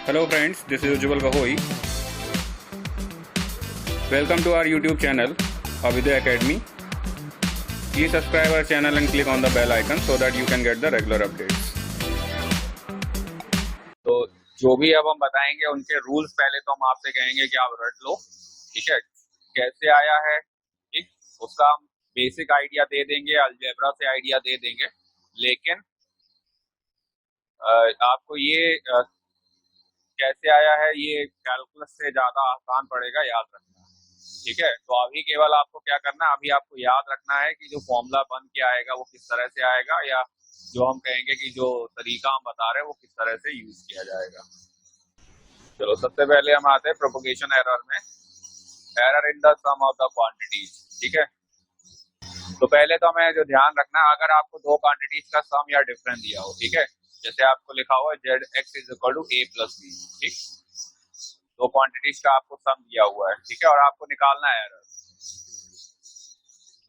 Hello friends, this is Ujjwal Gahoi. Welcome to our YouTube channel, Avidya Academy. Please subscribe our channel and click on the bell icon so that you can get the regular updates. तो जो भी अब हम बताएंगे उनके rules पहले तो हम आपसे कहेंगे कि आप रट लो, ठीक है। कैसे आया है, ठीक, उसका हम बेसिक आइडिया दे देंगे, अलजेब्रा से आइडिया दे देंगे, लेकिन आपको ये कैसे आया है ये कैलकुलस से ज्यादा आसान पड़ेगा याद रखना, ठीक है। तो अभी केवल आपको क्या करना है, अभी आपको याद रखना है कि जो फॉर्मूला बन के आएगा वो किस तरह से आएगा, या जो हम कहेंगे कि जो तरीका हम बता रहे हैं वो किस तरह से यूज किया जाएगा। चलो सबसे पहले हम आते हैं प्रोपोगेशन एरर में, error in the sum of the quantities, ठीक है। तो पहले तो हमें जो ध्यान रखना है, अगर आपको दो क्वांटिटीज का सम या डिफरेंस दिया हो, ठीक है, जैसे आपको लिखा हुआ है Z X is equal to A plus B, ठीक, दो क्वांटिटीज का आपको सम दिया हुआ है, ठीक है, और आपको निकालना है एरर।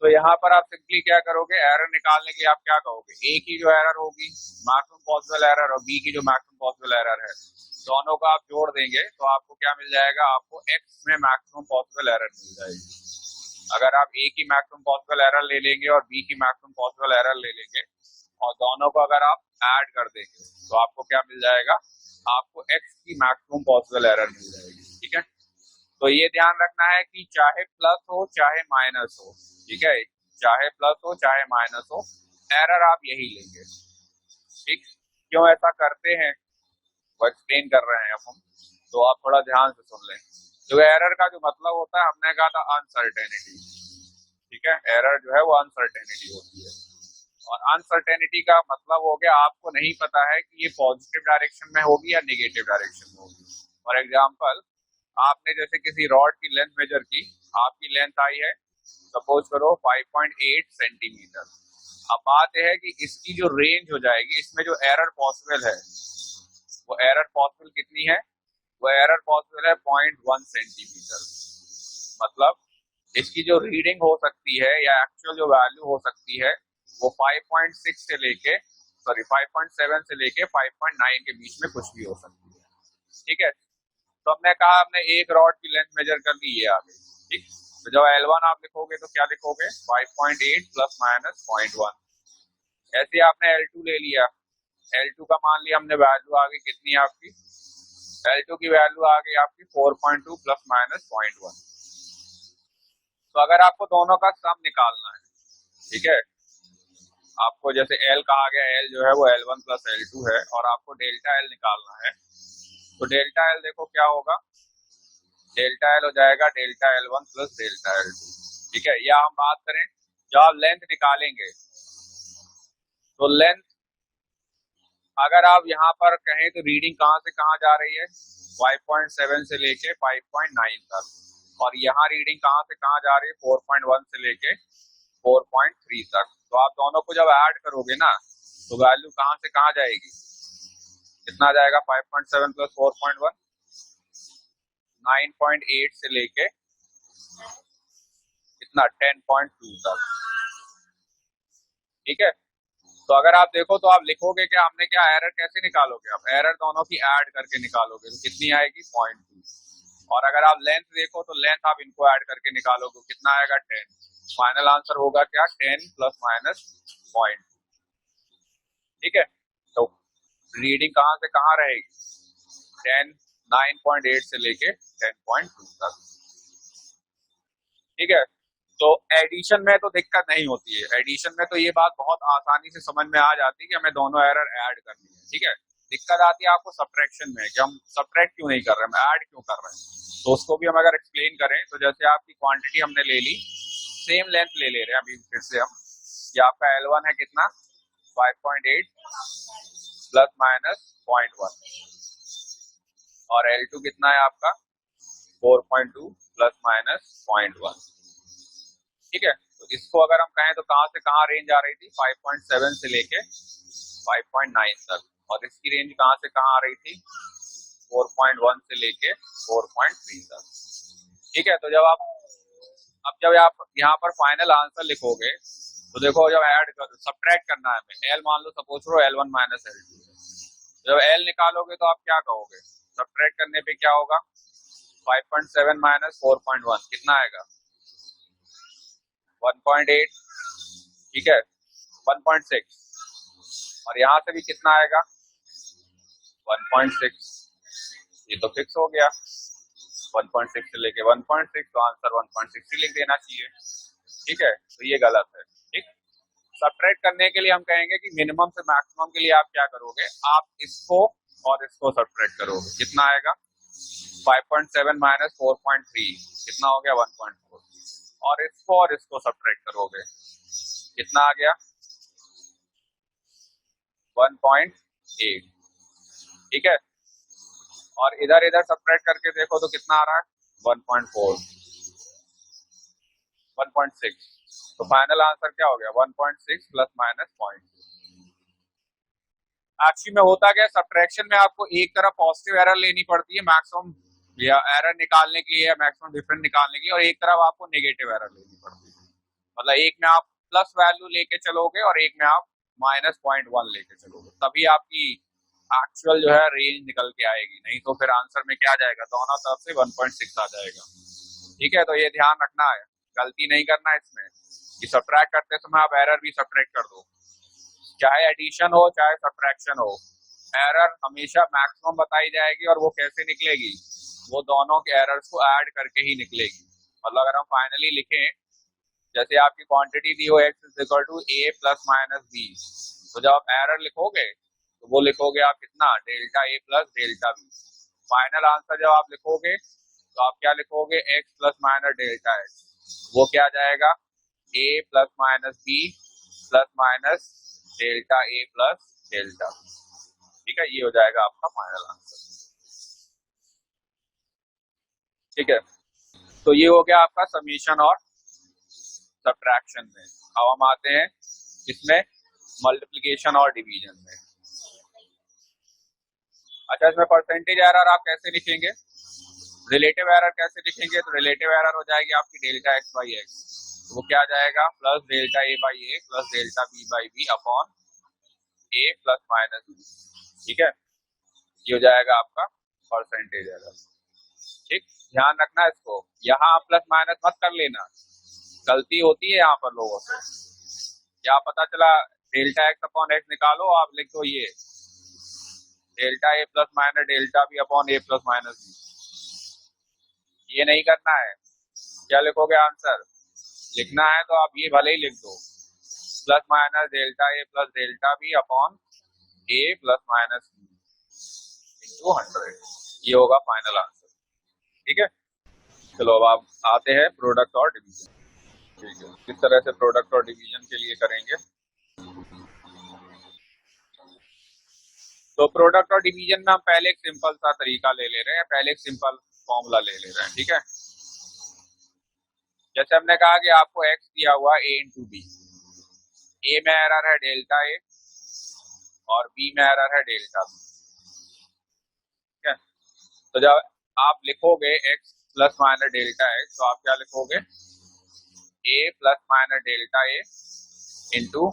तो यहाँ पर आप सिंपली क्या करोगे, एरर निकालने के लिए आप क्या कहोगे, ए की जो एरर होगी मैक्सिमम पॉसिबल एरर और बी की जो मैक्सिमम पॉसिबल एरर है, दोनों को आप जोड़ देंगे तो आपको क्या मिल जाएगा, आपको एक्स में मैक्सिमम पॉसिबल एरर मिल जाएगी। अगर आप ए की मैक्सिमम पॉसिबल एरर ले लेंगे और बी की मैक्सिमम पॉसिबल एरर ले लेंगे और दोनों को अगर आप ऐड कर देंगे तो आपको क्या मिल जाएगा, आपको एक्स की मैक्सिमम पॉसिबल एरर मिल जाएगी, ठीक है। तो ये ध्यान रखना है कि चाहे प्लस हो चाहे माइनस हो, ठीक है, चाहे प्लस हो चाहे माइनस हो, एरर आप यही लेंगे, ठीक। क्यों ऐसा करते हैं वो एक्सप्लेन कर रहे हैं हम, तो आप थोड़ा ध्यान से सुन लें। तो एरर का जो मतलब होता है, हमने कहा था अनसर्टेनिटी, ठीक है, एरर जो है वो अनसर्टेनिटी होती है, और अनसर्टेनिटी का मतलब हो गया आपको नहीं पता है कि ये पॉजिटिव डायरेक्शन में होगी या नेगेटिव डायरेक्शन में होगी। फॉर एग्जांपल, आपने जैसे किसी रॉड की लेंथ मेजर की, आपकी लेंथ आई है सपोज करो 5.8 सेंटीमीटर। अब बात यह है कि इसकी जो रेंज हो जाएगी, इसमें जो एरर पॉसिबल है वो एरर पॉसिबल कितनी है, वो एरर पॉसिबल है 0.1 सेंटीमीटर। मतलब इसकी जो रीडिंग हो सकती है या एक्चुअल जो वैल्यू हो सकती है वो 5.6 से लेके 5.7 से लेके 5.9 के बीच में कुछ भी हो सकती है, ठीक है। तो हमने कहा हमने एक रॉड की लेंथ मेजर कर ली है आगे, ठीक। तो जब L1 आप लिखोगे तो क्या लिखोगे, 5.8 प्लस माइनस 0.1। ऐसे आपने L2 ले लिया, L2 का मान लिया हमने, वैल्यू आ गई कितनी आपकी, L2 की वैल्यू आ गई आपकी 4.2 प्लस माइनस 0.1। तो अगर आपको दोनों का सम निकालना है, ठीक है, आपको जैसे L कहा गया, L जो है वो L1 प्लस L2 है, और आपको डेल्टा L निकालना है, तो डेल्टा L देखो क्या होगा, डेल्टा L हो जाएगा delta L1 plus delta L2, ठीक है। या हम बात करें जब आप लेंथ निकालेंगे, तो लेंथ अगर आप यहाँ पर कहें तो रीडिंग कहाँ से कहाँ जा रही है, 5.7 से लेके 5.9 तक, और यहाँ रीडिंग कहाँ से कहाँ जा रही है, 4.1 से लेके 4.3 तक। तो आप दोनों को जब ऐड करोगे ना तो वैल्यू कहाँ से कहाँ जाएगी, कितना जाएगा, 5.7 प्लस 4.1 9.8 से लेके कितना 10.2 तक, ठीक है। तो अगर आप देखो तो आप लिखोगे कि हमने क्या, एरर कैसे निकालोगे, आप एरर दोनों की ऐड करके निकालोगे तो कितनी आएगी 0.2, और अगर आप लेंथ देखो तो लेंथ आप इनको ऐड करके निकालोगे कितना आएगा 10। फाइनल आंसर होगा क्या, 10 प्लस माइनस 0.2, ठीक है। तो रीडिंग कहाँ से कहाँ रहेगी, 10 9.8 से लेके 10.2 तक, ठीक है। तो एडिशन में तो दिक्कत नहीं होती है, एडिशन में तो ये बात बहुत आसानी से समझ में आ जाती है कि हमें दोनों एरर ऐड करनी है, ठीक है। दिक्कत आती है आपको सब्ट्रैक्शन में कि हम सब्ट्रैक्ट क्यों नहीं कर रहे, हम ऐड क्यों कर रहे हैं। तो उसको भी हम अगर एक्सप्लेन करें तो जैसे आपकी क्वांटिटी हमने ले ली, सेम लेंथ ले ले रहे हैं अभी फिर से हम, ये आपका L1 है कितना 5.8 प्लस माइनस 0.1, और L2 कितना है आपका 4.2 प्लस माइनस 0.1, ठीक है। तो इसको अगर हम कहें तो कहाँ से कहाँ रेंज आ रही थी, 5.7 से लेके 5.9 तक, और इसकी रेंज कहाँ से कहाँ आ रही थी, 4.1 से लेके 4.3 तक, ठीक है। तो जब आप यहाँ पर फाइनल आंसर लिखोगे तो देखो जब ऐड कर सब्ट्रैक्ट करना है हमें, एल मान लो सपोज करो L1 माइनस L2, जब एल निकालोगे तो आप क्या कहोगे, सब्ट्रैक्ट करने पे क्या होगा, 5.7 माइनस 4.1 कितना आएगा, 1.8, ठीक है, 1.6, और यहाँ से भी कितना आएगा 1.6, ये तो फिक्स हो गया 1.6 से लेके 1.6, तो आंसर 1.6 ही लिख देना चाहिए, ठीक है, तो ये गलत है, ठीक। सब्ट्रैक्ट करने के लिए हम कहेंगे कि मिनिमम से मैक्सिमम के लिए आप क्या करोगे, आप इसको और इसको सब्ट्रैक्ट करोगे, कितना आएगा 5.7 माइनस 4.3 कितना हो गया 1.4, और इसको सब्ट्रैक्ट करोगे, कितना आ गया 1.8, ठीक है, और इधर इधर सब्ट्रैक्ट करके देखो तो कितना आ रहा है 1.4, 1.6, तो फाइनल आंसर क्या हो गया 1.6 प्लस माइनस पॉइंट। एक्चुअली में होता क्या है, सब्ट्रैक्शन में आपको एक तरफ पॉजिटिव एरर लेनी पड़ती है मैक्सिमम या एरर निकालने के लिए या मैक्सिमम डिफरेंस निकालने के लिए, और एक तरफ आपको नेगेटिव एरर लेनी पड़ती है, मतलब एक में आप प्लस वैल्यू लेके चलोगे और एक में आप -0.1 लेके चलोगे, तभी आपकी एक्चुअल जो है रेंज निकल के आएगी, नहीं तो फिर आंसर में क्या आ जाएगा, दोनों तरफ से 1.6 आ जाएगा, ठीक है। तो ये ध्यान रखना है, गलती नहीं करना है इसमें कि सब्ट्रैक्ट करते समय आप एरर भी सब्ट्रैक्ट कर दो, चाहे एडिशन हो चाहे सब्ट्रैक्शन हो, एरर हमेशा मैक्सिमम बताई जाएगी, और वो कैसे निकलेगी, वो दोनों के एरर्स को ऐड करके ही निकलेगी, मतलब अगर हम फाइनली लिखें, जैसे आपकी क्वांटिटी दी हो x is equal to a plus minus B, तो जब आप एरर लिखोगे तो वो लिखोगे आप कितना delta a plus delta B, final answer जब आप लिखोगे तो आप क्या लिखोगे x plus minus delta x, वो क्या जाएगा a plus minus B plus minus delta a plus delta B, ठीक है, ये हो जाएगा आपका फाइनल आंसर, ठीक है। तो ये हो गया आपका समीशन और सब्ट्रैक्शन में। अब हम आते हैं इसमें मल्टीप्लिकेशन और डिवीजन में। अच्छा, इसमें परसेंटेज एरर आप कैसे लिखेंगे, रिलेटिव एरर कैसे लिखेंगे, तो रिलेटिव एरर हो जाएगी आपकी डेल्टा x बाई एक्स, तो वो क्या आ जाएगा plus delta a by A plus delta b by B upon a plus minus B, ठीक है, ये हो जाएगा आपका परसेंटेज एरर, ठीक। ध्यान रखना इसको, यहाँ आप प्लस माइनस मत कर लेना, गलती होती है यहाँ पर लोगों से, क्या पता चला डेल्टा x अपॉन एक्स निकालो, आप लिख दो ये delta a plus minus delta b upon a plus minus B, ये नहीं करना है, क्या लिखोगे आंसर, लिखना है तो आप ये भले ही लिख दो plus minus delta a plus delta b upon a plus minus B into 100, ये होगा फाइनल आंसर, ठीक है। चलो अब आप आते हैं प्रोडक्ट और डिवीजन, ठीक है, किस तरह से प्रोडक्ट और डिवीजन के लिए करेंगे। तो प्रोडक्ट और डिवीजन में हम पहले एक सिंपल सा तरीका ले रहे हैं, पहले एक सिंपल फॉर्मूला ले रहे हैं, ठीक है। जैसे हमने कहा कि आपको x दिया हुआ a इंटू बी, ए में एरर है डेल्टा a और b में एरर है डेल्टा b, ठीक है। तो जब आप लिखोगे x plus minus delta x, तो आप क्या लिखोगे a plus minus delta a into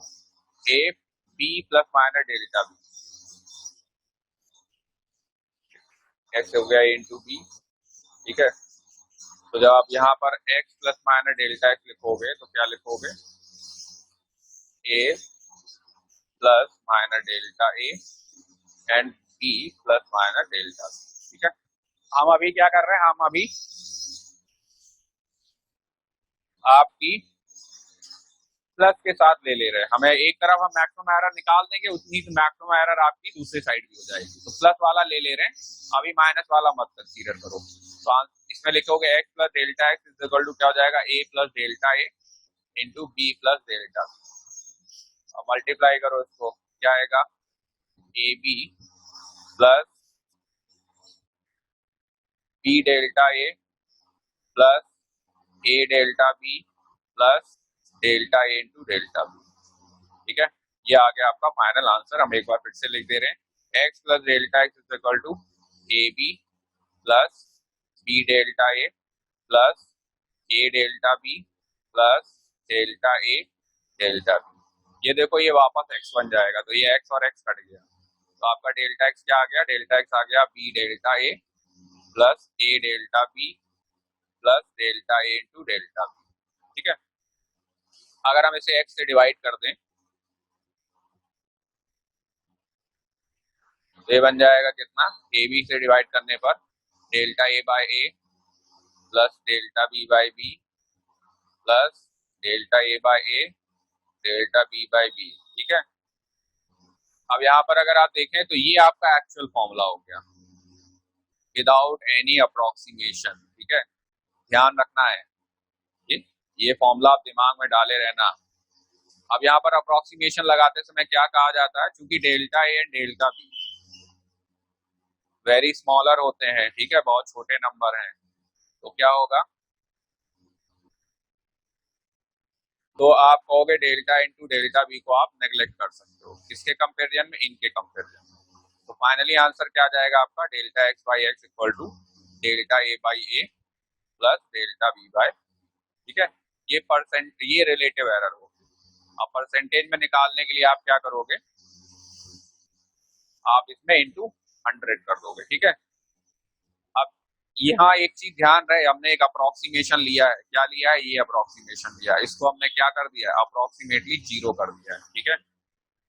a b plus minus delta b, x हो गया a इंटू बी, ठीक है। तो जब आप यहाँ पर x plus minus delta x लिखोगे तो क्या लिखोगे a plus minus delta a and b plus minus delta b, ठीक है। हम अभी क्या कर रहे हैं, हम अभी आपकी प्लस के साथ ले रहे हैं, हमें एक तरफ हम मैक्सिमम एरर निकाल देंगे, उतनी मैक्सिमम एरर आपकी दूसरी साइड भी हो जाएगी, तो प्लस वाला ले रहे हैं, अभी माइनस वाला मत कंसीडर करो, तो इसमें लिखोगे x plus delta X is equal to क्या हो जाएगा a plus delta a into B plus delta, अब मल्टीप्लाई करो इसको, क्या आएगा A B plus B delta A plus A delta B plus delta A into delta B, ठीक है। ये आ गया आपका फाइनल आंसर, हम एक बार फिर से लिख दे रहे हैं x plus delta X is equal to A B plus B delta A plus A delta B plus delta A delta B. ये देखो ये वापस एक्स बन जाएगा, तो ये एक्स और एक्स कट गया, तो आपका डेल्टा एक्स क्या आ गया, डेल्टा एक्स आ गया B delta A plus A delta B plus delta A into delta B. ठीक है, अगर हम इसे एक्स से डिवाइड कर दें तो ये बन जाएगा कितना, ए बी से डिवाइड करने पर delta A by A plus delta B by B plus delta A by A delta B by B. ठीक है, अब यहाँ पर अगर आप देखें तो ये आपका एक्चुअल फॉर्मूला हो गया विदाउट एनी अप्रोक्सीमेशन। ठीक है, ध्यान रखना है ये फॉर्मूला आप दिमाग में डाले रहना। अब यहाँ पर अप्रोक्सीमेशन लगाते समय क्या कहा जाता है, क्योंकि delta A and delta be very smaller होते हैं, ठीक है, बहुत छोटे नंबर हैं, तो क्या होगा, तो आप कहोगे डेल्टा इंटू डेल्टा बी को आप नेग्लेक्ट कर सकते हो, किसके कंपेरिजन में, इनके कंपेरिजन में। तो फाइनली आंसर क्या जाएगा आपका, delta X by X equal to delta A by A plus delta B by. ठीक है, ये रिलेटिव एरर हो। अब परसेंटेज में निकालने के लिए आप क्या करोगे, आप इसमें इंटू 100 कर दोगे। ठीक है, अब यहाँ एक चीज ध्यान रहे, हमने एक अप्रोक्सीमेशन लिया है, क्या लिया है, ये अप्रोक्सीमेशन लिया है, इसको हमने क्या कर दिया है, अप्रोक्सीमेटली 0 कर दिया है। ठीक है,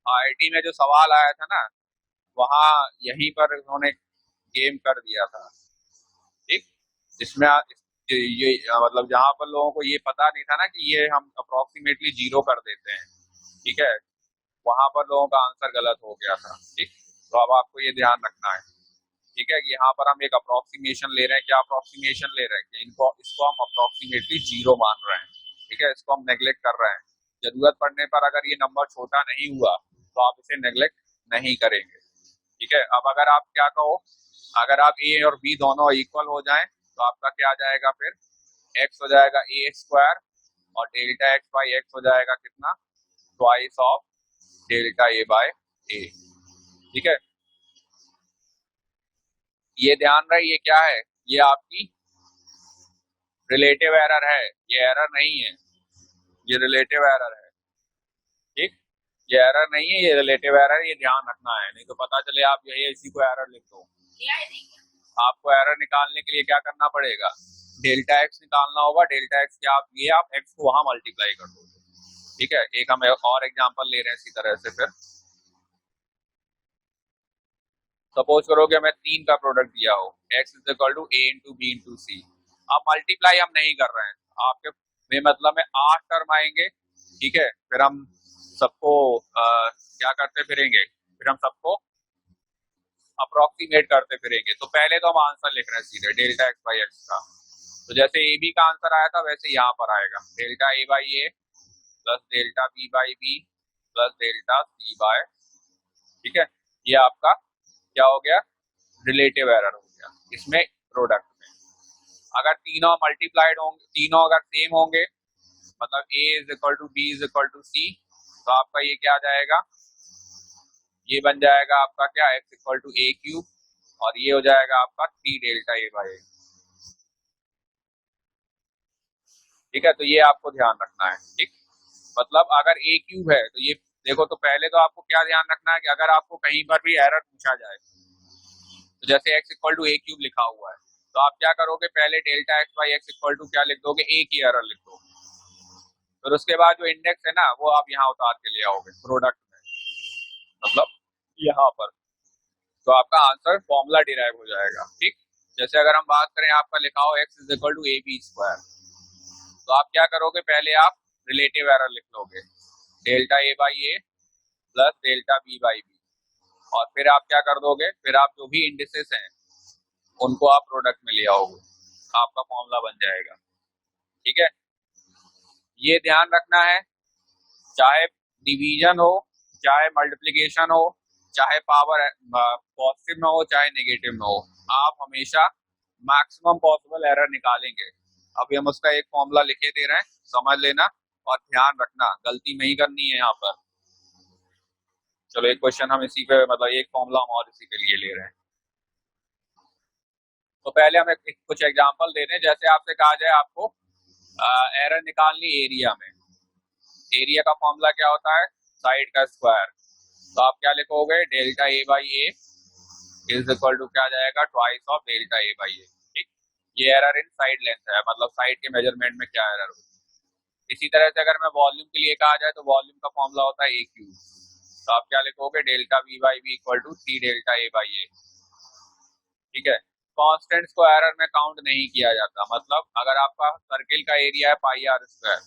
आईआईटी में जो सवाल आया था ना, वहां यहीं पर उन्होंने गेम कर दिया था। ठीक, जिसमें ये मतलब जहां पर लोगों को ये पता नहीं था ना कि ये हम अप्रोक्सीमेटली 0 कर देते हैं, ठीक है, वहां पर लोगों का आंसर गलत हो गया था। ठीक, तो अब आपको ये ध्यान रखना है। ठीक है, कि यहाँ पर हम एक अप्रोक्सीमेशन ले रहे हैं, क्या अप्रोक्सीमेशन ले रहे हैं कि इसको हम अप्रोक्सीमेटली 0 मान रहे हैं। ठीक है, इसको हम नेग्लेक्ट कर रहे हैं, जरूरत पड़ने पर अगर ये नंबर छोटा नहीं हुआ तो आप इसे नेग्लेक्ट नहीं करेंगे। ठीक है, अब अगर आप क्या कहो, अगर आप ए और बी दोनों इक्वल हो जाएं तो आपका क्या आ जाएगा, फिर एक्स हो जाएगा ए स्क्वायर और डेल्टा एक्स बाई एक्स हो जाएगा कितना, twice of delta A by A. ठीक है, ये ध्यान रहे, ये क्या है, ये आपकी रिलेटिव एरर है, ये एरर नहीं है, ये रिलेटिव एरर है। ठीक, ये एरर नहीं है, ये रिलेटिव एरर, ये ध्यान रखना है, नहीं तो पता चले आप यही इसी को एरर लिख दो। आपको एरर निकालने के लिए क्या करना पड़ेगा, डेल्टा एक्स निकालना होगा, डेल्टा एक्स क्या आप ये आप एक्स को वहां मल्टीप्लाई कर दो। ठीक है, एक हम और एग्जांपल ले रहे हैं इसी तरह से। फिर सपोज करो कि हमें 3 का प्रोडक्ट दिया हो, x is equal to a into B into C. अब मल्टीप्लाई हम नहीं कर रहे हैं, आपके मतलब में 8 टर्म आएंगे। ठीक है, फिर हम सबको क्या करते फिरेंगे, फिर हम सबको अप्रोक्सीमेट करते फिरेंगे। तो पहले तो हम आंसर लिख रहे हैं सीधे डेल्टा एक्स बाई एक्स का, तो जैसे ए बी का आंसर आया था वैसे यहाँ पर आएगा delta A by A plus delta B by B plus delta C by. ठीक है, ये आपका क्या हो गया, रिलेटिव एरर हो गया इसमें प्रोडक्ट में। अगर तीनों मल्टीप्लाइड होंगे, तीनों अगर सेम होंगे, मतलब a is equal to B is equal to C, तो आपका ये क्या आ जाएगा, ये बन जाएगा आपका क्या, x equal to A cube, और ये हो जाएगा आपका 3 डेल्टा ए बाई। ठीक है, तो ये आपको ध्यान रखना है। ठीक, मतलब अगर ए क्यूब है तो ये देखो, तो पहले तो आपको क्या ध्यान रखना है कि अगर आपको कहीं पर भी एरर पूछा जाए, तो जैसे x equal to A cube लिखा हुआ है, तो आप क्या करोगे, पहले delta X by X equal to क्या लिख दोगे, ए की एरर लिख दोगे, फिर उसके बाद जो इंडेक्स है ना वो आप यहाँ उतार के ले आओगे प्रोडक्ट में, मतलब यहाँ पर, तो आपका आंसर फॉर्मूला डिराइव हो जाएगा। ठीक, जैसे अगर हम बात करें, आपका लिखा हो x is equal to A B square, तो आप क्या करोगे, पहले आप रिलेटिव एरर लिख लोगे delta A by A plus delta B by B, और फिर आप क्या कर दोगे, फिर आप जो भी इंडिसेस हैं उनको आप प्रोडक्ट में ले आओगे, आपका फॉर्मूला बन जाएगा। ठीक है, ये ध्यान रखना है, चाहे डिवीजन हो, चाहे मल्टीप्लिकेशन हो, चाहे पावर पॉजिटिव में हो चाहे नेगेटिव में हो, आप हमेशा मैक्सिमम पॉसिबल एरर निकालेंगे। अभी हम उसका एक फॉर्मूला लिखे दे रहे हैं, समझ लेना और ध्यान रखना, गलती नहीं करनी है यहाँ पर। चलो एक क्वेश्चन हम इसी पे, मतलब एक फॉर्मूला हम और इसी के लिए ले रहे हैं। तो पहले हम कुछ एग्जांपल दे रहे हैं, जैसे आपसे कहा जाए आपको एरर निकालनी एरिया में, एरिया का फॉर्मूला क्या होता है, साइड का स्क्वायर। तो आप क्या लिखोगे, delta A by A is equal to क्या जाएगा, twice of delta A by A. ठीक, ये एरर इन साइड लेंथ है, मतलब साइड के मेजरमेंट में क्या एरर हो। इसी तरह से अगर मैं वॉल्यूम के लिए कहा जाए तो वॉल्यूम का फॉर्मूला होता है ए क्यूब। तो आप क्या लिखोगे, delta V by B equal to 3 delta A by A. ठीक है, कॉन्स्टेंट्स को एरर में काउंट नहीं किया जाता, मतलब अगर आपका सर्किल का एरिया है पाई आर स्क्वायर,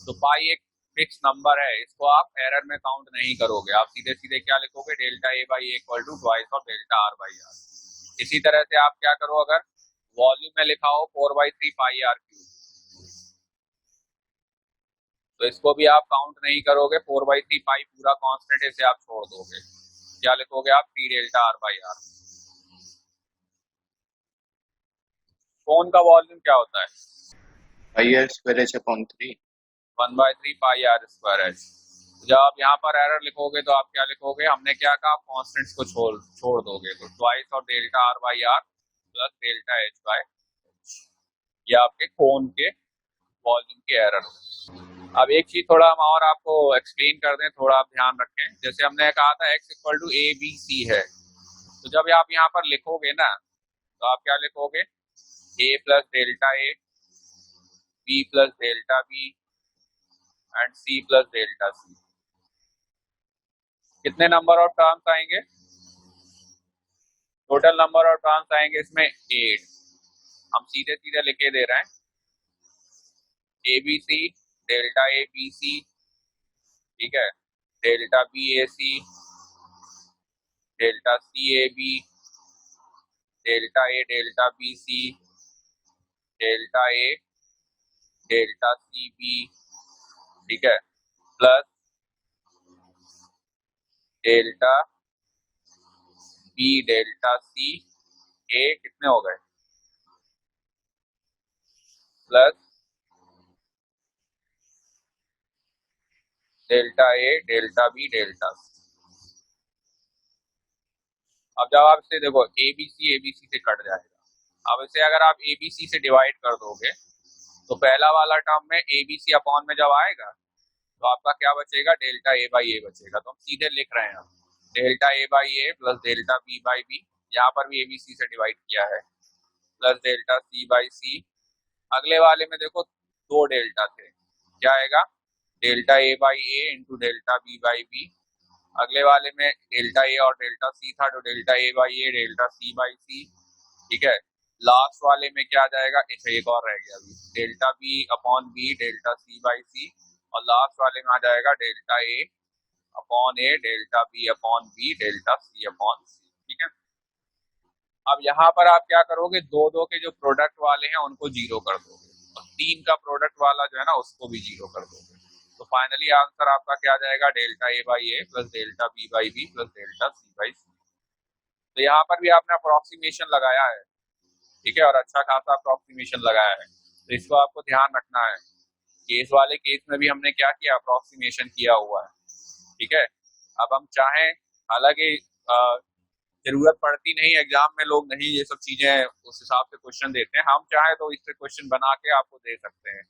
तो पाई एक फिक्स नंबर है, इसको आप एरर में काउंट नहीं करोगे, आप सीधे सीधे क्या लिखोगे, delta A by A equal to twice of delta R by R. इसी तरह से आप क्या करो, अगर वॉल्यूम में लिखा हो 4/3 पाई आर क्यूब, तो इसको भी आप काउंट नहीं करोगे, 4/3 पाई पूरा कांस्टेंट, इसे आप छोड़ दोगे, क्या लिखोगे आप, 3 delta R by R. Cone का वॉल्यूम क्या होता है, pi R square H upon 3। 1/3 pi R square H. जब आप यहाँ पर एरर लिखोगे तो आप क्या लिखोगे, हमने क्या कहा, कॉन्स्टेंट्स को छोड़ दोगे, तो twice of delta R by R plus delta H by H, ये आपके कोन के वॉल्यूम के एरर हो। अब एक चीज थोड़ा हम और आपको एक्सप्लेन कर दें, थोड़ा आप ध्यान रखें। जैसे हमने कहा था x equal to A B C है, तो जब आप यहाँ पर लिखोगे ना, तो आप क्या लिखोगे, a plus delta A, b plus delta B and c plus delta C. कितने नंबर ऑफ टर्म्स आएंगे, टोटल नंबर ऑफ टर्म्स आएंगे इसमें 8। हम सीधे सीधे लिखे दे रहे हैं, A B C, delta A B C, ठीक है, delta B A C, delta C A B, delta A delta B C, delta A delta C B, ठीक है, plus delta B delta C A, कितने हो गए, plus delta A delta B delta C. अब जब आप इसे देखो, ए बी सी से कट जाएगा। अब इसे अगर आप ए बी सी से डिवाइड कर दोगे, तो पहला वाला टर्म में ए बी सी अपॉन में जब आएगा, तो आपका क्या बचेगा, डेल्टा ए बाई ए बचेगा। तो हम सीधे लिख रहे हैं, delta A by A plus delta B by B, यहाँ पर भी ए बी सी से डिवाइड किया है, plus delta C by C. अगले वाले में देखो 2 डेल्टा थे, क्या आएगा, delta A by A into delta B by B. अगले वाले में डेल्टा ए और डेल्टा सी था, तो delta A by A delta C by C, ठीक है। लास्ट वाले में क्या आ जाएगा, एक और रह गया अभी, delta B upon B delta C by C, और लास्ट वाले में आ जाएगा delta A upon A delta B upon B delta C upon C, ठीक है। अब यहाँ पर आप क्या करोगे, 2 के जो प्रोडक्ट वाले हैं उनको 0 कर दोगे, और 3 का प्रोडक्ट वाला जो है ना उसको भी 0 कर दोगे। तो फाइनली आंसर आपका क्या आ जाएगा, delta A by A plus delta B by B plus delta C by C. तो यहाँ पर भी आपने अप्रोक्सीमेशन लगाया है, ठीक है, और अच्छा खासा अप्रोक्सीमेशन लगाया है, तो इसको आपको ध्यान रखना है। केस वाले केस में भी हमने क्या किया, अप्रोक्सीमेशन किया हुआ है, ठीक है। अब हम चाहें, हालांकि जरूरत पड़ती नहीं एग्जाम में, लोग नहीं ये सब चीजें उस हिसाब से क्वेश्चन देते हैं, हम चाहें तो इससे क्वेश्चन बना के आपको दे सकते हैं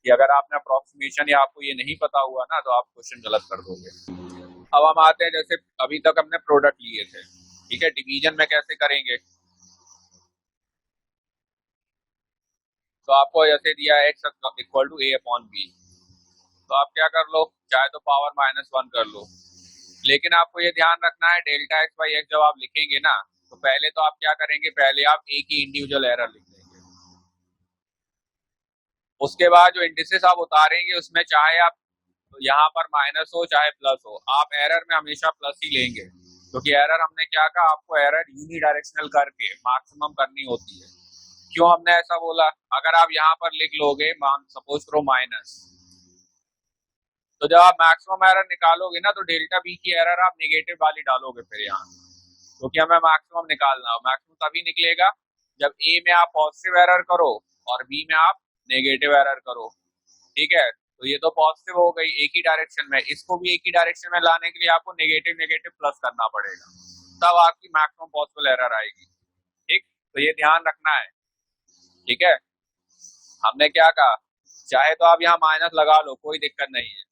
कि अगर आपने अप्रोक्सीमेशन या आपको ये नहीं पता हुआ ना, तो आप क्वेश्चन गलत कर दोगे। अब हम आते हैं, जैसे अभी तक हमने प्रोडक्ट लिए थे, ठीक है, डिवीजन में कैसे करेंगे। तो आपको जैसे दिया है x equal to A upon B, तो आप क्या कर लो, चाहे तो पावर -1 कर लो, लेकिन आपको ये ध्यान रखना है, डेल्टा एक्स बाई एक्स जब आप लिखेंगे ना, तो पहले तो आप क्या करेंगे, पहले आप एक ही इंडिविजुअल एरर लिख लेंगे, उसके बाद जो इंडिसेस आप उतारेंगे उसमें चाहे आप यहाँ पर माइनस हो चाहे प्लस हो, आप एरर में हमेशा प्लस ही लेंगे, क्योंकि एरर हमने क्या कहा, आपको एरर यूनिडायरेक्शनल करके मैक्सिमम करनी होती है। क्यों हमने ऐसा बोला, अगर आप यहाँ पर लिख लोगे, मान सपोज करो माइनस, तो जब आप मैक्सिमम एरर निकालोगे ना, तो डेल्टा बी की एरर आप नेगेटिव वाली डालोगे फिर यहाँ, क्योंकि हमें मैक्सिमम निकालना हो। मैक्सिमम तभी निकलेगा जब ए में आप पॉजिटिव एरर करो और बी में आप नेगेटिव एरर करो, ठीक है। तो ये तो पॉजिटिव हो गई एक ही डायरेक्शन में, इसको भी एक ही डायरेक्शन में लाने के लिए आपको नेगेटिव नेगेटिव प्लस करना पड़ेगा, तब आपकी मैक्सिमम पॉसिबल एरर आएगी, ठीक। तो ये ध्यान रखना है, ठीक है। हमने क्या कहा, चाहे तो आप यहाँ माइनस लगा लो, कोई दिक्कत नहीं है,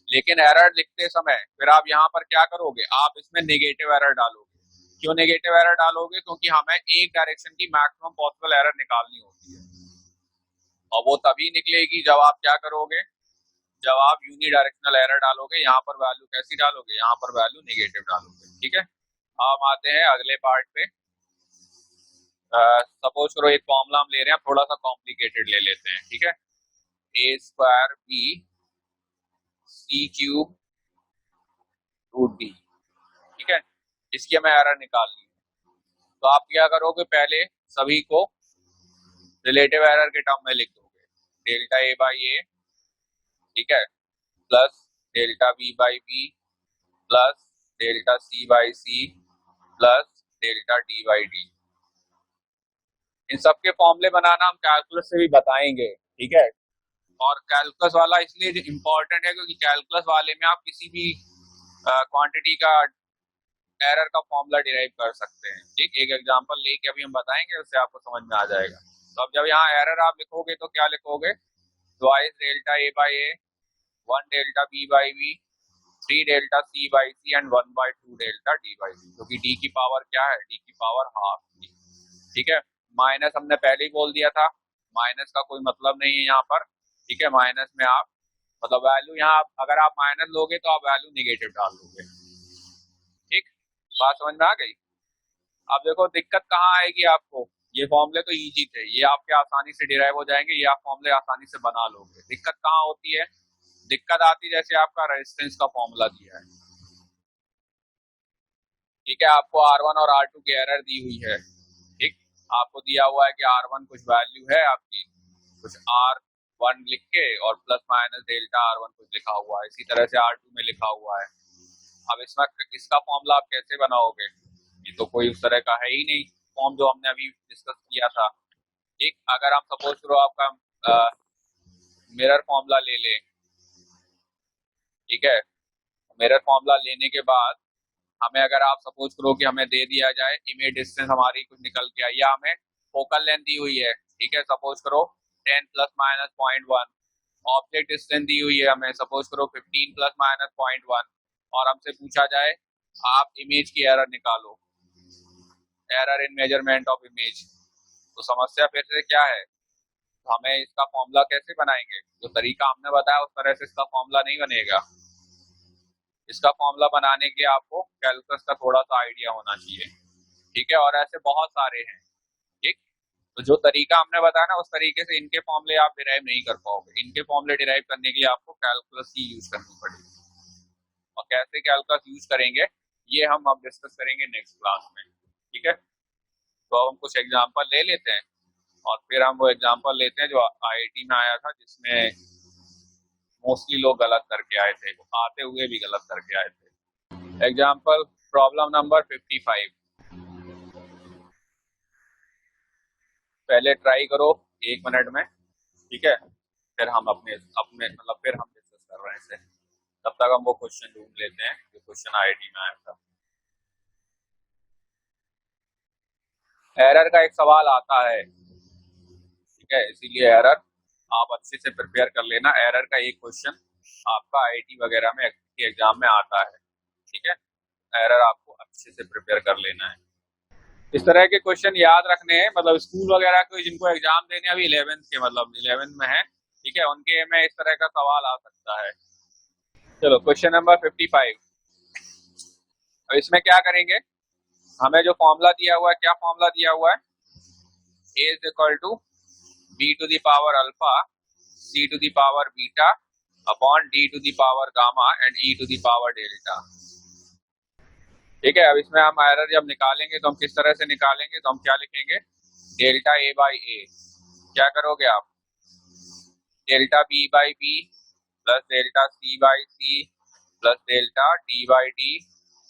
लेकिन एरर लिखते समय फिर आप यहाँ पर क्या करोगे, आप इसमें नेगेटिव एरर डालोगे। क्यों नेगेटिव एरर डालोगे? क्योंकि हमें एक डायरेक्शन की मैक्सिमम पॉसिबल एरर निकालनी होती है, और वो तभी निकलेगी जब आप क्या करोगे, जब आप यूनी डायरेक्शनल एरर डालोगे। यहाँ पर वैल्यू कैसी डालोगे, यहाँ पर वैल्यू नेगेटिव डालोगे। ठीक है, हम आते हैं अगले पार्ट पे। सपोज करो एक फॉर्मूला हम ले रहे हैं, थोड़ा सा कॉम्प्लिकेटेड ले लेते हैं। ठीक है, a square b c cube root d। ठीक है, इसकी हमें एरर निकालनी है। तो आप क्या करोगे, पहले सभी को रिलेटिव एरर के टर्म में लिख दोगे। डेल्टा a बाई ए, ठीक है, plus delta b by B, plus delta c by C, plus delta d by D. इन सब के फॉर्मूले बनाना हम कैलकुलस से भी बताएंगे। ठीक है, और कैलकुलस वाला इसलिए इम्पोर्टेंट है क्योंकि कैलकुलस वाले में आप किसी भी क्वांटिटी का एरर का फॉर्मूला डिराइव कर सकते हैं। ठीक, एक एग्जांपल लेके अभी हम बताएंगे, उससे आपको समझ में आ जाएगा। तो अब जब यहाँ एरर आप लिखोगे तो क्या लिखोगे, twice delta A by A, 1 delta B by B, 3 delta C by C and 1/2 delta D by D, क्योंकि डी की पावर क्या है, डी की पावर हाफ। ठीक है, माइनस हमने पहले ही बोल दिया था, माइनस का कोई मतलब नहीं है यहाँ पर। ठीक है, माइनस में आप मतलब वैल्यू यहाँ अगर आप माइनस लोगे तो आप वैल्यू निगेटिव डाल दोगे। ठीक, बात समझ में आ गई। अब देखो दिक्कत कहाँ आएगी आपको, ये फॉर्मूले तो इजी थे, ये आपके आसानी से डिराइव हो जाएंगे, ये आप फॉर्मूले आसानी से बना लोगे। दिक्कत कहाँ होती है, दिक्कत आती जैसे आपका रेजिस्टेंस का फॉर्मूला दिया है। ठीक है, आपको R1 और R2 की एरर दी हुई है। ठीक, आपको दिया हुआ है कि R1 कुछ वैल्यू है आपकी, कुछ R1 लिख के और प्लस माइनस डेल्टा R1 कुछ लिखा हुआ है, इसी तरह से R2 में लिखा हुआ है। अब इसमें इसका फॉर्मूला आप कैसे बनाओगे, ये तो कोई उस तरह का है ही नहीं फॉर्म जो हमने अभी डिस्कस किया था। ठीक, अगर हम सपोज करो आपका मिरर फॉर्मूला ले लें। ठीक है, मिरर फॉर्मूला लेने के बाद हमें अगर आप सपोज करो कि हमें दे दिया जाए इमेज डिस्टेंस हमारी कुछ निकल के आई, या हमें फोकल लेंथ दी हुई है। ठीक है, सपोज करो 10 प्लस माइनस 0.1, ऑब्जेक्ट डिस्टेंस दी हुई है हमें सपोज करो 15 प्लस माइनस 0.1, और हमसे पूछा जाए आप इमेज की एरर निकालो, error in measurement of image. तो समस्या फिर से क्या है, तो हमें इसका फॉर्मूला कैसे बनाएंगे, जो तरीका हमने बताया उस तरह से इसका फॉर्मूला नहीं बनेगा। इसका फॉर्मूला बनाने के आपको कैलकुलस का थोड़ा सा आइडिया होना चाहिए। ठीक है, और ऐसे बहुत सारे हैं। ठीक, तो जो तरीका हमने बताया ना उस तरीके से इनके फॉर्मूले आप डिराइव नहीं कर पाओगे। इनके फॉर्मूले डिराइव करने के लिए आपको कैलकुलस की यूज करनी पड़ेगी, और कैसे कैलकुलस यूज करेंगे ये हम अब डिस्कस करेंगे नेक्स्ट क्लास में। ठीक है, तो अब हम कुछ एग्जाम्पल ले लेते हैं, और फिर हम वो एग्जाम्पल लेते हैं जो IIT में आया था, जिसमें मोस्टली लोग गलत करके आए थे, आते हुए भी गलत करके आए थे। Example problem number 55। पहले ट्राई करो 1 मिनट में। ठीक है, फिर हम अपने मतलब फिर हम डिस्कस कर रहे हैं इसे, तब तक हम वो क्वेश्चन ढूंढ लेते हैं जो क्वेश्चन IIT में आया था। एरर का एक सवाल आता है, ठीक है, इसीलिए एरर आप अच्छे से प्रिपेयर कर लेना। एरर का एक क्वेश्चन आपका IIT वगैरह में एग्जाम में आता है। ठीक है, एरर आपको अच्छे से प्रिपेयर कर लेना है। इस तरह के क्वेश्चन याद रखने हैं, मतलब स्कूल वगैरह को जिनको एग्जाम देने अभी 11th के मतलब 11th में है, ठीक है, उनके में इस तरह का सवाल आ सकता है। चलो क्वेश्चन नंबर 55। अब इसमें क्या करेंगे, हमें जो फॉर्मूला दिया हुआ है, क्या फॉर्मूला दिया हुआ है, A is equal to B to the power alpha C to the power beta upon D to the power gamma and E to the power delta. ठीक है, अब इसमें हम एरर जब निकालेंगे तो हम किस तरह से निकालेंगे, तो हम क्या लिखेंगे, डेल्टा A बाई ए, क्या करोगे आप, delta B by B plus delta C by C plus delta D by D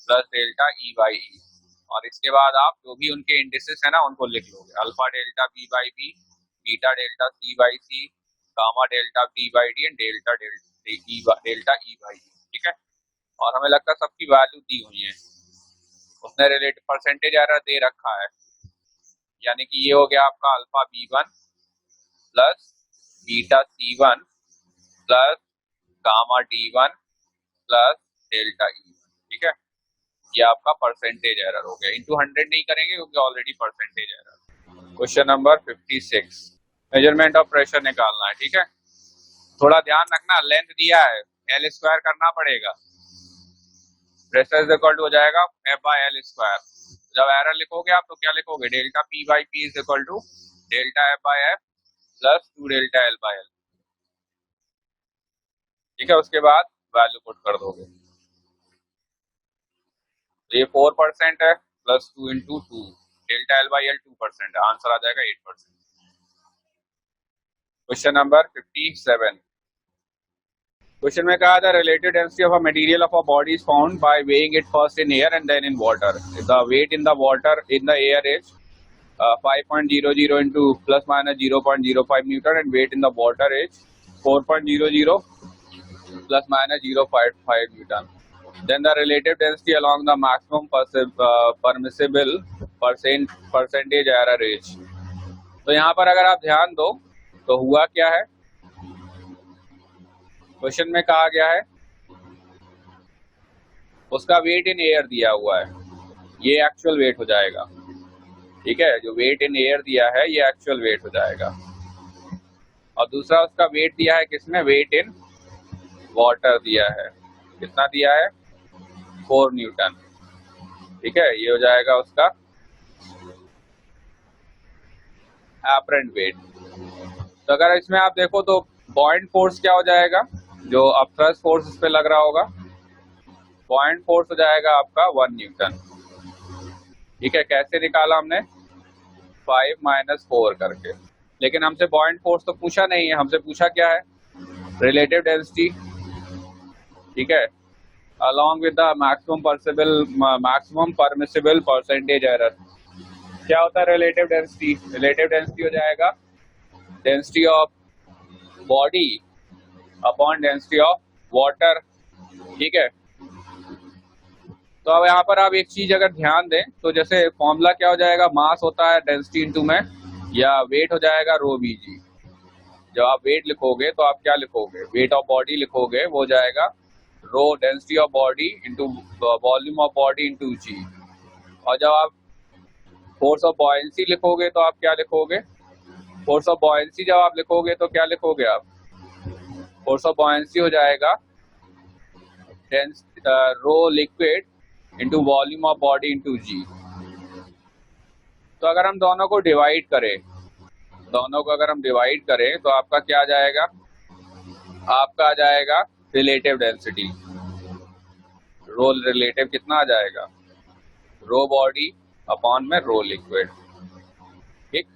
plus delta E by E, और इसके बाद आप जो भी उनके इंडिसेस है ना उनको लिख लोगे, alpha delta B by B, beta delta C by C, gamma delta B by D and delta E by E. ठीक है, और हमें लगता है सबकी वैल्यू दी हुई है, उसने रिलेटिव परसेंटेज एरर दे रखा है, यानी कि ये हो गया आपका alpha B1 plus beta C1 plus gamma D1 plus delta E, ठीक है। ये आपका परसेंटेज एरर हो गया। इंटू 100 नहीं करेंगे क्योंकि already percentage error. Question number 56, measurement of pressure निकालना है, ठीक है। थोड़ा ध्यान रखना, लेंथ दिया है, एल स्क्वायर करना पड़ेगा। प्रेशर इज इक्वल टू हो जाएगा एफ बाई एल स्क्वायर। जब एरर लिखोगे आप तो क्या लिखोगे, delta P by P is equal to delta F by F plus 2 delta L by L, ठीक है। उसके बाद वैल्यू पुट कर दोगे, तो ये 4% है plus 2 into 2 delta L by L 2% है, आंसर आ जाएगा 8%। क्वेश्चन नंबर 57, क्वेश्चन में कहा था relative density of a material of a body is found by weighing it first in air and then in water. The weight in the water in the air is 5.00 into plus minus 0.05 Newton and weight in the water is 4.00 plus minus 0.5 Newton. Then the relative density along the maximum permissible percentage error is. तो यहाँ पर अगर आप ध्यान दो तो हुआ क्या है, क्वेश्चन में कहा गया है उसका वेट इन एयर दिया हुआ है, ये एक्चुअल वेट हो जाएगा, ठीक है। जो वेट इन एयर दिया है ये एक्चुअल वेट हो जाएगा। और दूसरा उसका वेट दिया है किसमें, वेट इन वाटर दिया है, कितना दिया है 4 न्यूटन, ठीक है। ये हो जाएगा उसका एपरेंट वेट। तो अगर इसमें आप देखो तो पॉइंट फोर्स क्या हो जाएगा, जो अपथ्रस्ट फोर्स इस पे लग रहा होगा, पॉइंट फोर्स हो जाएगा आपका 1 न्यूटन, ठीक है। कैसे निकाला हमने, 5 माइनस 4 करके। लेकिन हमसे पॉइंट फोर्स तो पूछा नहीं है, हमसे पूछा क्या है, रिलेटिव डेंसिटी, ठीक है, along with the maximum permissible percentage error. क्या होता है रिलेटिव डेंसिटी, रिलेटिव डेंसिटी हो जाएगा density of body upon density of water, ठीक है। तो अब यहाँ पर आप एक चीज अगर ध्यान दें तो जैसे फॉर्मूला क्या हो जाएगा, मास होता है डेंसिटी इंटू में, या वेट हो जाएगा रो बीजी। जब आप वेट लिखोगे तो आप क्या लिखोगे, वेट ऑफ बॉडी लिखोगे, वो हो जाएगा rho density of body into volume of body into g. और जब आप फोर्स ऑफ बॉयंसी लिखोगे तो आप क्या लिखोगे, फोर्स ऑफ बॉयंसी जब आप लिखोगे तो क्या लिखोगे आप, फोर्स ऑफ बॉयंसी हो जाएगा rho liquid into volume of body into g. तो अगर हम दोनों को डिवाइड करें, दोनों को अगर हम डिवाइड करें तो आपका क्या आ जाएगा, आपका आ जाएगा रिलेटिव डेंसिटी, रो रिलेटिव कितना आ जाएगा, रो बॉडी अपॉन में रो लिक्विड, ठीक।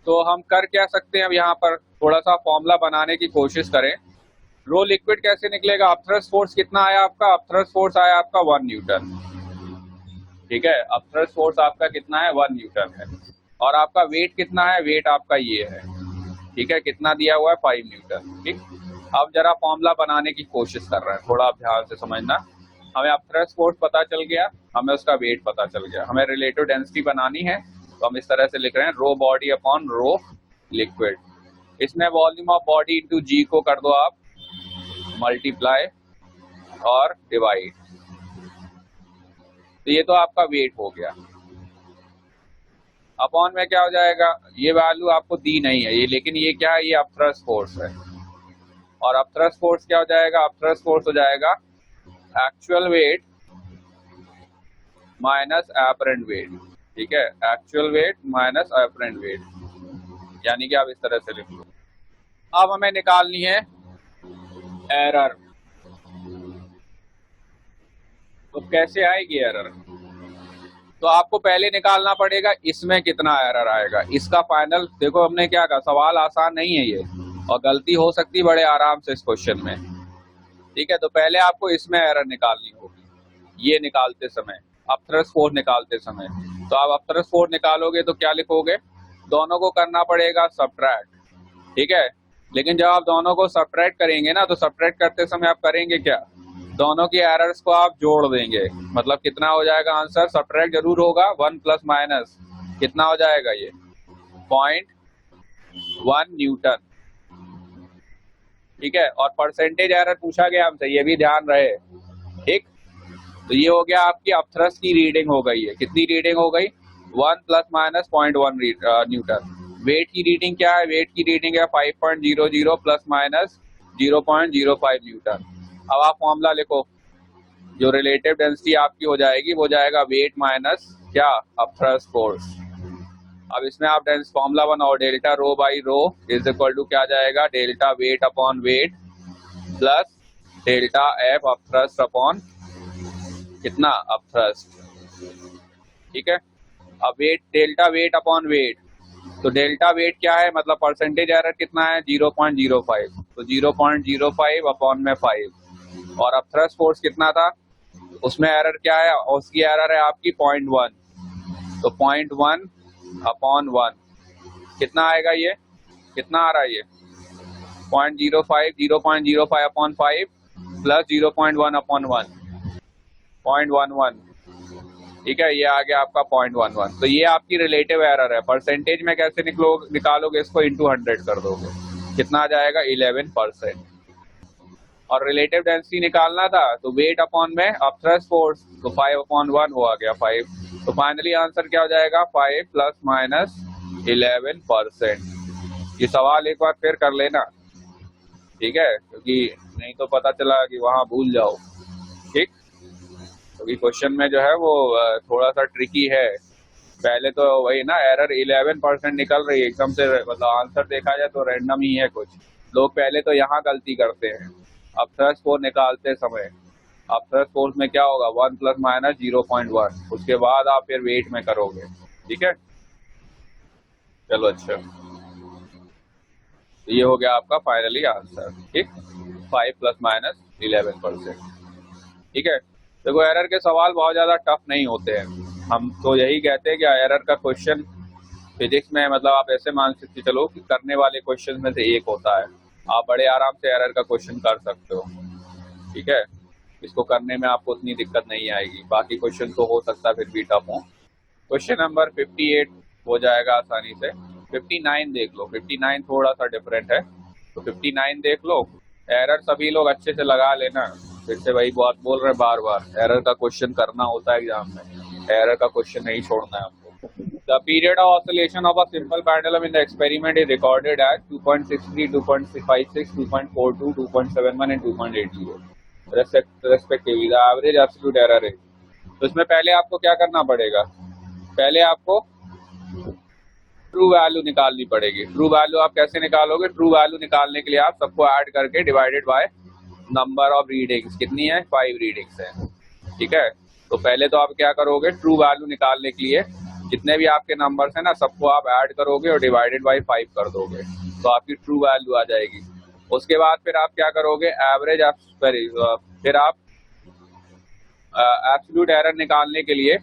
तो हम कर क्या सकते हैं, अब यहाँ पर थोड़ा सा फॉर्मूला बनाने की कोशिश करें। रो लिक्विड कैसे निकलेगा, अपथ्रस्ट फोर्स कितना आया आपका, अपथ्रस्ट फोर्स आया आपका 1 न्यूटन, ठीक है। अपथ्रस्ट फोर्स आपका कितना है 1 न्यूटन है, और आपका वेट कितना है, वेट आपका ये है, ठीक है, कितना दिया हुआ है 5 न्यूटन, ठीक। अब जरा फॉर्मूला बनाने की कोशिश कर रहे हैं, थोड़ा आप ध्यान से समझना। हमें अपथ्रस्ट फोर्स पता चल गया, हमें उसका वेट पता चल गया, हमें रिलेटिव डेंसिटी बनानी है, तो हम इस तरह से लिख रहे हैं रो बॉडी अपॉन रो लिक्विड। इसमें वॉल्यूम ऑफ बॉडी इंटू जी को कर दो आप मल्टीप्लाई और डिवाइड, तो ये तो आपका वेट हो गया। अपॉन में क्या हो जाएगा, ये वैल्यू आपको दी नहीं है ये, लेकिन ये क्या है, ये अपथ्रस्ट फोर्स है। और अपथ्रस्ट फोर्स क्या हो जाएगा, अपथ्रस्ट फोर्स हो जाएगा actual wait minus apparent wait, ठीक है, actual wait minus apparent wait, यानी कि आप इस तरह से लिख लो। अब हमें निकालनी है एरर, तो कैसे आएगी एरर, तो आपको पहले निकालना पड़ेगा इसमें कितना एरर आएगा। इसका फाइनल देखो, हमने क्या कहा, सवाल आसान नहीं है ये, और गलती हो सकती बड़े आराम से इस क्वेश्चन में, ठीक है। तो पहले आपको इसमें एरर निकालनी होगी, ये निकालते समय, अपथ्रस्ट फोर्स निकालते समय। तो आप अपथ्रस्ट फोर्स निकालोगे तो क्या लिखोगे, दोनों को करना पड़ेगा सब्ट्रैक्ट, ठीक है। लेकिन जब आप दोनों को सब्ट्रैक्ट करेंगे ना, तो सब्ट्रैक्ट करते समय आप करेंगे क्या, दोनों की एरर्स को आप जोड़ देंगे, मतलब कितना हो जाएगा आंसर, सब्ट्रैक्ट जरूर होगा, 1 प्लस माइनस कितना हो जाएगा, ये 0.1 न्यूटन, ठीक है, और परसेंटेज एरर पूछा गया हमसे, ये भी ध्यान रहे। ठीक, तो ये हो गया आपकी अपथ्रस्ट की रीडिंग हो गई है। कितनी रीडिंग हो गई? 1 ± 0.1 न्यूटन। वेट की रीडिंग क्या है? वेट की रीडिंग है 5.00 ± 0.05 न्यूटन। अब आप फॉर्मूला लिखो, जो रिलेटिव डेंसिटी आपकी हो जाएगी वो जाएगा वेट माइनस क्या? Upthrust force. अब इसमें आप डेंस फॉर्मूला बनाओ, delta rho by rho is equal to क्या जाएगा? Delta weight upon weight plus delta F upthrust upon कितना? अपथ्रस्ट। ठीक है, अब weight, delta weight upon weight, तो डेल्टा वेट क्या है? मतलब परसेंटेज एरर कितना है? 0.05, तो 0.05 अपॉन में 5। और अपथ्रस्ट फोर्स कितना था? उसमें एरर क्या है? उसकी एरर है आपकी 0.1, तो 0.1 अपॉन 1 कितना आएगा? ये कितना आ रहा है? ये 0.05, 0.05 अपॉन 5 प्लस 0.1 अपॉन 1, 0.11। ठीक है, ये आ गया आपका 0.11। तो ये आपकी रिलेटिव एरर है। परसेंटेज में कैसे निकालोगे इसको? इंटू 100 कर दोगे, कितना आ जाएगा? 11%। और रिलेटिव डेंसिटी निकालना था, तो वेट अपॉन में अपथ्रस्ट फोर्स, तो 5/1 वो आ गया 5। तो फाइनली आंसर क्या हो जाएगा? 5 ± 11%। ये सवाल एक बार फिर कर लेना, ठीक है, क्योंकि नहीं तो पता चला कि वहां भूल जाओ। ठीक, क्योंकि क्वेश्चन में जो है वो थोड़ा सा ट्रिकी है। पहले तो वही ना, एरर 11% निकल रही है एकदम से, मतलब आंसर देखा जाए तो रैंडम ही है कुछ। लोग पहले तो यहाँ गलती करते हैं अपथ्रस्ट फोर्स निकालते समय। अपथ्रस्ट फोर्स में क्या होगा? 1 ± 0.1, उसके बाद आप फिर वेट में करोगे। ठीक है, चलो अच्छा, तो ये हो गया आपका फाइनली आंसर। ठीक, 5 ± 11%। ठीक है, देखो एरर के सवाल बहुत ज्यादा टफ नहीं होते हैं। हम तो यही कहते हैं कि एरर का क्वेश्चन फिजिक्स में, मतलब आप ऐसे मान सकते चलो कि करने वाले क्वेश्चन में से एक होता है। आप बड़े आराम से एरर का क्वेश्चन कर सकते हो। ठीक है, इसको करने में आपको उतनी दिक्कत नहीं आएगी। बाकी क्वेश्चन तो हो सकता है फिर भी टफ हो। क्वेश्चन नंबर 58 हो जाएगा आसानी से। 59 देख लो, 59 थोड़ा सा डिफरेंट है, तो 59 देख लो। एरर सभी लोग अच्छे से लगा लेना, फिर से वही बात बोल रहे बार बार, एरर का क्वेश्चन करना होता है एग्जाम में, एरर का क्वेश्चन नहीं छोड़ना है आपको। The period of oscillation of a simple pendulum in the experiment is recorded as 2.63, 2.56, 2.42, 2.71 and 2.80 respectively. The average absolute error है। तो इसमें पहले आपको क्या करना पड़ेगा? पहले आपको ट्रू वैल्यू निकालनी पड़ेगी। ट्रू वैल्यू आप कैसे निकालोगे? ट्रू वैल्यू निकालने के लिए आप सबको ऐड करके divided by number of readings, कितनी है? 5 रीडिंग्स है। ठीक है, तो पहले तो आप क्या करोगे? ट्रू वैल्यू निकालने के लिए जितने भी आपके नंबर्स हैं ना, सबको आप ऐड करोगे और डिवाइडेड बाय 5 कर दोगे, तो आपकी ट्रू वैल्यू आ जाएगी। उसके बाद फिर आप क्या करोगे? एवरेज, फिर आप एब्सोल्यूट एरर निकालने के लिए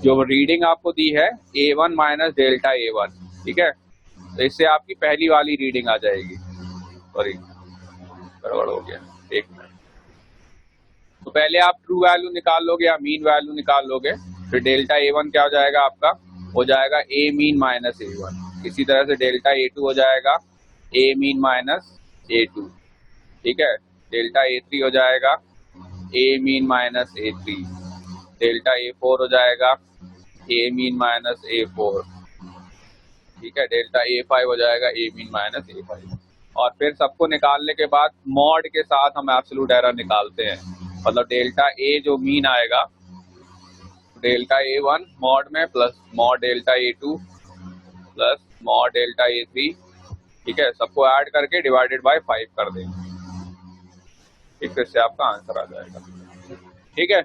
जो रीडिंग आपको दी है A1 माइनस डेल्टा A1, ठीक है, तो इससे आपकी पहली वाली रीडिंग आ जाएगी। सॉरी, गड़बड़ हो गया, एक मिनट। तो पहले आप ट्रू वैल्यू निकाल लोगे या मीन वैल्यू निकाल लोगे, फिर डेल्टा A1 क्या हो जाएगा आपका? हो जाएगा A मीन माइनस A1। इसी तरह से डेल्टा A2 हो जाएगा A मीन माइनस A2। ठीक है, डेल्टा A3 हो जाएगा A mean minus A3। Delta A4 हो जाएगा A मीन माइनस A4। ठीक है, डेल्टा A5 हो जाएगा A मीन माइनस A5। और फिर सबको निकालने के बाद मॉड के साथ हम एब्सोल्यूट एरर निकालते हैं। मतलब डेल्टा A जो मीन आएगा, डेल्टा A1 मॉड में plus mod delta A2 plus mod delta A3। ठीक है, सबको ऐड करके डिवाइडेड बाय 5 कर देंगे। ठीक, फिर से आपका आंसर आ जाएगा। ठीक है।